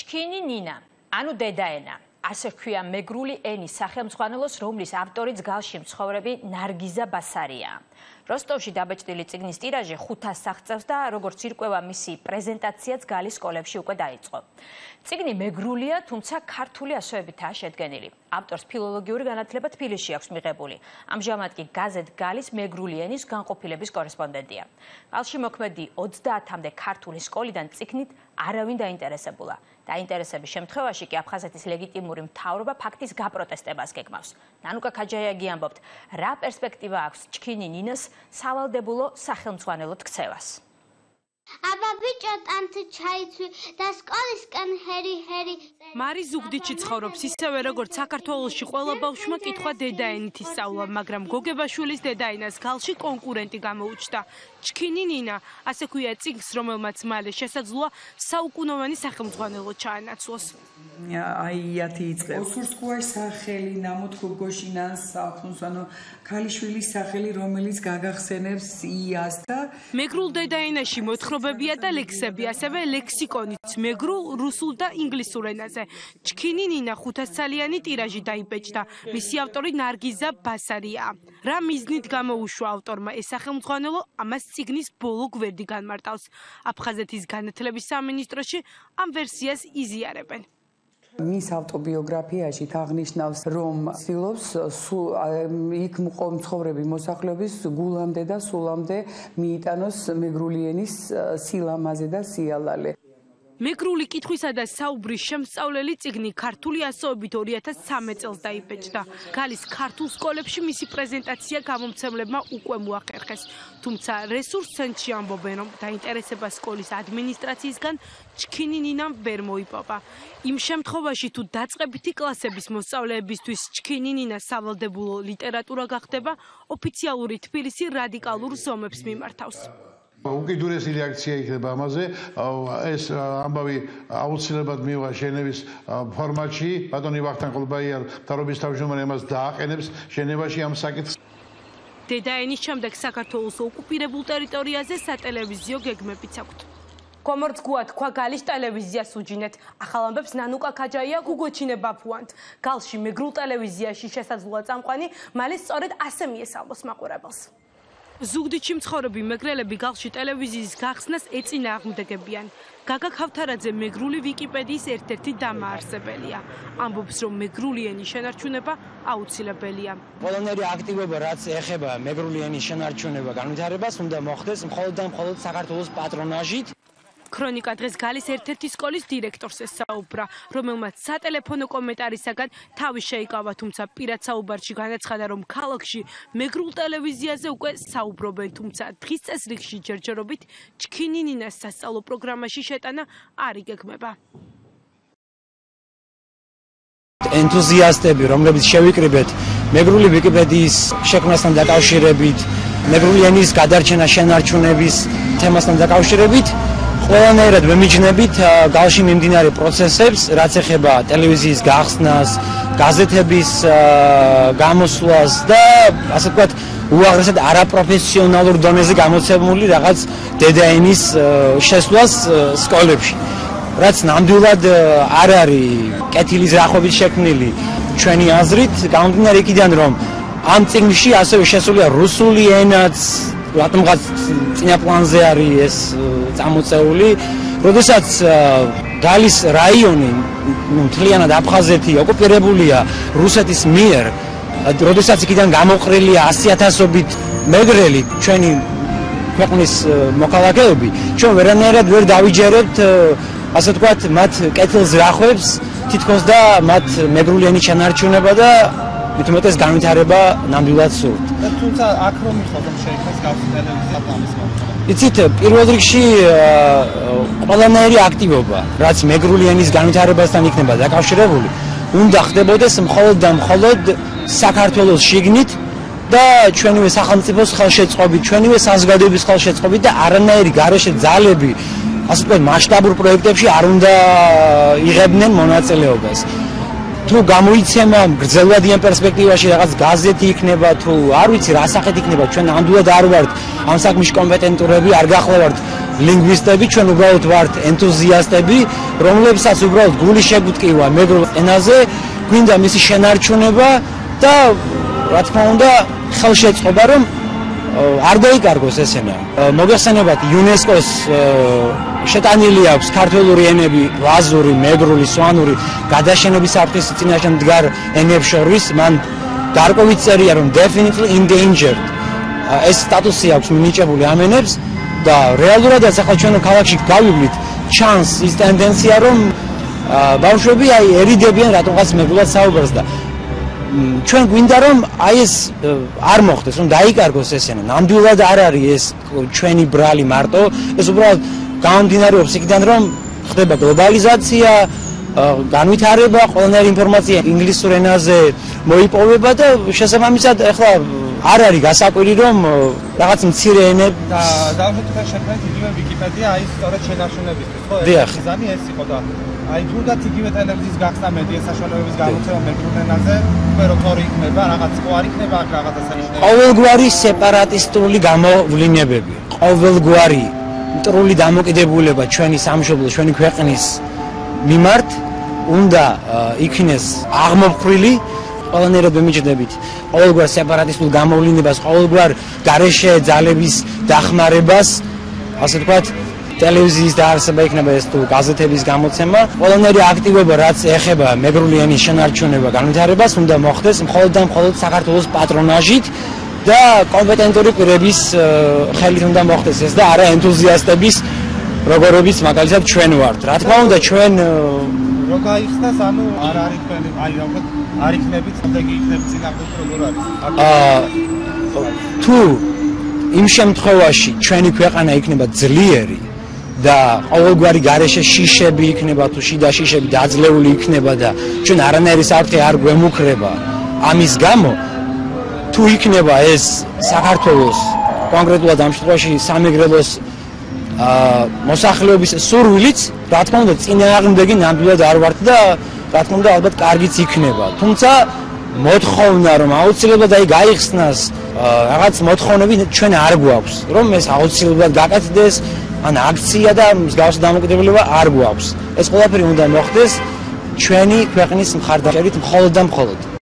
ჩქინი ნინა, ანუ დედაენა. ასე ქვია მეგრული ენის სახელმძღვანელოს, რომლის ავტორიც გალში მცხოვრები ნარგიზა ბასარია. როსტოვში დაბეჭდილი წიგნის ტირაჟი 500 სახსრავს და როგორც ირკვევა მისი პრეზენტაციაც გალის სკოლებში უკვე დაიწყო. წიგნი მეგრულია, თუმცა ქართული ასოებითაა შედგენილი. ავტორს ფილოლოგიური განათლება თბილისში აქვს მიღებული. ამჟამად კი გაზეთ გალის მეგრული ენის განყოფილების კორესპონდენტია. გალში მოქმედი 30-მდე ქართული სკოლიდან წიგნით არავინ დაინტერესებულა. დაინტერესების შემთხვევაში კი აფხაზეთის ლეგიტიმური მთავრობა ფაქტის გაპროტესტებას გეგმავს. ნანუკა ქაჯაიაგი ამბობთ, რა პერსპექტივა აქვს ჩქინი ნინას სავალდებულო სახელმძღვანელოდ ქცევას. აბა ბიჭო ტანთ ჩაიცვი და სკოლისკენ ჰერი მარი ზუგდიდში ცხოვრობს, ისევე როგორც საქართველოში ყველა ბავშვმა კითხვა დედაენით ისწავლა, მაგრამ გოგებაშვილის დედაენას გალში კონკურენტი გამოუჩნდა. ჩქინი ნინა, ასე ქვია წიგნს, რომელმაც მალე შესაძლოა საუკუნოვანი სახელმძღვანელო ჩაანაცვლოს. აიათი იწყებს. ოსურსკუაშ სახელი, ნამოთ გოგოშინას სახელმძღვანო ქალიშვილის სახელი, რომელიც გაგახსენებს იას და მეგრულ დედაენაში მოთხრობებია და ლექსები, ასევე ლექსიკონიც მეგრულ, რუსულ და ინგლისურ ენაზე. ჩქინი ნინა 500-ცალიანი ტირაჟი დაიბეჭდა. მისი ავტორი ნარგიზა ბასარია. რა მიზნით გამოუშვა ავტორმა ეს სახელმძღვანელო, ამას წიგნის ბოლო გვერდი განმარტავს. აფხაზეთის განათლების სამინისტროში ამ ვერსიას იზიარებენ. მის ავტობიოგრაფიაში აღნიშნავს, რომ ცდილობს იქ მცხოვრები მოსახლეობის გულამდე და სულამდე მიიტანოს მეგრული ენის სილამაზე და სიალალე. მეგრული კითხვისა და საუბრის შემსწავლელი წიგნი ქართული ასოებით 2013 წელს დაიბეჭდა. გალის ქართულ სკოლებში მისი პრეზენტაცია გამომცემლებმა უკვე მოახერხეს. თუმცა რესურს ცენტრში ამბობენ, რომ დაინტერესება სკოლის ადმინისტრაციისგან ჩქინი ნინამ ვერ მოიპოვა. იმ შემთხვევაში თუ დაწყებითი კლასების მოსწავლეებისთვის ჩქინი ნინა სავალდებულო ლიტერატურა გახდება, ოფიციალური თბილისი რადიკალურ ზომებს მიმართავს. უკიდურესი რეაქცია იქნება ამაზე. ეს ამბავი აუცილებლად მივა ჟენევის ფორმატში. ბატონი ვახტანგ ყოლბაიარ მთავრობის თავმჯდომარე ამას დააყენებს ჟენევაში ამ საკითხს. დედაენის შემდეგ საქართველოს ოკუპირებულ ტერიტორიაზე სატელევიზიო გეგმებიც აქვთ. Komorts guat kwa galis ტელევიზიას უჯინეთ. ახალ ამბებს ნანუკა ქაჯაია გუგოჩინე ბაფუანთ. გალში მეგრულ ტელევიზიაში შესაძლოა წამყვანი, მალე სწორედ ასე მიესალმოს მაყურებელს. ზუგდიდში მცხოვრები მეგრელები გალში ტელევიზიის გახსნას ეწინააღმდეგებიან. გაგა ქავთარაძე მეგრული ვიკიპედიის ერთ-ერთი დამაარსებელია. ამბობს, რომ მეგრული ენის შენარჩუნება აუცილებელია. Ყველანაირი აქტივობა, რაც ეხება მეგრული ენის შენარჩუნება განვითარებას, უნდა მოხდეს მხოლოდ და მხოლოდ საქართველოს პატრონაჟით. ქრონიკა დღეს გალის ერთ-ერთი სკოლის დირექტორს ესაუბრა, რომელმაც სატელეფონო კომენტარისაგან თავი შეიკავა, თუმცა პირად საუბარში განაცხადა, რომ ქალაქში მეგრულ ტელევიზიაზე უკვე საუბრობენ, თუმცა დღის წესრიგში ჯერჯერობით ჩქინი ნინას სასწავლო პროგრამაში შეტანა არ იგეგმება. Ენთუზიასტები, რომლებიც შევიკრიბეთ მეგრული ვიკიპედიის შექმნასთან დაკავშირებით, მეგრული ენის გადარჩენა შენარჩუნების თემასთან დაკავშირებით, ყველანაირად ვემიჯნებით გალში მიმდინარე პროცესებს, რაც ეხება ტელევიზიის გახსნას, გაზეთების გამოსვლას და ასე ვთქვათ, უაღრესად არაპროფესიონალურ დონეზე გამოცემული რაღაც დედაენის შესვლას სკოლებში. რაც ნამდვილად არ არის კეთილის რახვებით შექმნილი ჩვენი აზრით, გამომდინარე იქიდან, რომ ამ წიგნში ასევე შესულია რუსული ენაც, რატომღაც წინა პლანზე არის ეს წამოწეული, როდესაც გალის რაიონი, მთლიანად აფხაზეთი ოკუპირებულია რუსეთის მიერ, როდესაც იქიდან გამოყრილია 100,000-ობით მეგრელი ჩვენი ქვეყნის მოქალაქეები, ჩვენ ვერანაირად ვერ დავიჯერებთ ასე ვთქვათ, მათ კეთილს რახვებს, თითქოს და მათ მეგრული ენის შენარჩუნება და მით უმეტეს განვითარება ნამდვილად სურთ. თუმცა აქ რომ მიხოთ შეიქმნას გავსი ტელევიზია ამის მომხდარა. იცით, პირველ რიგში ყველანაირი აქტივობა, რაც მეგრული ენის განვითარებასთან იქნება დაკავშირებული, უნდა ხდებოდეს მხოლოდ და მხოლოდ საქართველოს შიგნით და ჩვენივე სახელმწიფოს ხელშეწყობით, ჩვენივე საზოგადოების ხელშეწყობით და არანაირი გარეშე ძალები ასე ვთქვათ, მასშტაბურ პროექტებში არ უნდა იღებდნენ მონაწილეობას. თუ გამოიცემა გრძელვადიან პერსპექტივაში რაღაც გაზეთი იქნება, თუ არ ვიცი რა სახით იქნება, ჩვენ ნამდვილად არ ვართ ამ საქმეში კომპეტენტურები, არ გახლავართ ლინგვისტები, ჩვენ უბრალოდ ვართ ენთუზიასტები, რომლებსაც უბრალოდ გული შეგვტკივა მეგრულ ენაზე, გვინდა მისი შენარჩუნება და რა თქმა უნდა, ხელშეწყობა, რომ არ დაიკარგოს ეს ენა. მოგეხსენებათ, იუნესკოს შეტანილი აქვს ქართული ენები, ლაზური, მეგრული, სვანური, გადაშენების საფრთხის წინაშე მდგარ ენებს შორის, მან გარკვევით წერია, რომ definitely endangered ეს სტატუსი აქვს მინიჭებული ამ ენებს და რეალურადაც ახლა ჩვენ ქალაქში გავივლით, ჩანს ის ტენდენცია, რომ ბავშვები ერიდებიან რატომღაც მეგრულად საუბარს და ჩვენ გვინდა რომ ეს არ მოხდეს, რომ დაიკარგოს ეს ენა. ნამდვილად არ არის ეს ჩვენი ბრალი მარტო, ეს უბრალოდ გამომდინარეობს იქიდან, რომ ხდება გლობალიზაცია, განვითარება, ყველანაირი ინფორმაცია ინგლისურ ენაზე მოიპოვება და შესაბამისად ახლა არ არის გასაკვირი, რომ რაღაც მცირე ენები და დავშეთქვით შექმნით იგივე ვიკიპედია, აი სწორედ შენარჩუნებისთვის, ხო? მიზანი ეს იყო და აი თუნდაც იგივე ტელევიზიის გახსნა მედია საშუალებების გამოცემა მეგრულ ენაზე, უკვე როგორი იქნება, რაღაც ხო არ იქნება აქ რაღაცა სანიშნელი. ყოველგვარი სეპარატისტული გამოვლინებები, ყოველგვარი მტრული დამოკიდებულება ჩვენი სამშობლოს, ჩვენი ქვეყნის მიმართ უნდა იქნეს აღმოფხრილი ყველანაირად ვემიჯნებით ყოველგვარ სეპარატისტულ გამოვლინებას, ყოველგვარ გარეშე ძალების დახმარებას, ასე ვთქვათ, ტელევიზიის დაარსება იქნება ეს თუ გაზეთების გამოცემა, ყველანაირი აქტივობა, რაც ეხება მეგრული ენის შენარჩუნება, განვითარებას, უნდა მოხდეს მხოლოდ და მხოლოდ საქართველოს პატრონაჟით და კომპეტენტური პირების ხელით უნდა მოხდეს ეს და არა ენთუზიასტების, როგორებიც მაგალითად ჩვენ ვართ. რა თქმა უნდა, ჩვენ რო გაიხსნას, ანუ არ არის თქვენი, აი რაღაც არ იქნებით, ხმდეგი იქნებით წინააღმდეგ როგორ არის? თუ იმ შემთხვევაში ჩვენი ქვეყანა იქნება ძლიერი და ყოველგვარი გარეშე შიშები იქნება თუ შიდა შიშები დაძლეული იქნება და ჩვენ არანაირი საფრთხე არ გვემუქრება ამის გამო, თუ იქნება ეს საქართველოს კონკრეტულად ამ შემთხვევაში სამეგრელოს მოსახლეობის სურვილიც, რა თქმა უნდა, წინააღმდეგი ნამდვილად არ ვართ და რა თქმა უნდა, ალბათ კარგიც იქნება. თუმცა მოთხოვნა, რომ აუცილებლად აი გაიხსნას რაღაც მოთხოვნები ჩვენ არ გვაქვს, რომ ეს აუცილებლად გაკეთდეს, ან აქცია და მსგავსი დამოკიდებულება არ გვაქვს. ეს ყველაფერი უნდა მოხდეს ჩვენი ქვეყნის მხარდაჭერით მხოლოდ და მხოლოდ.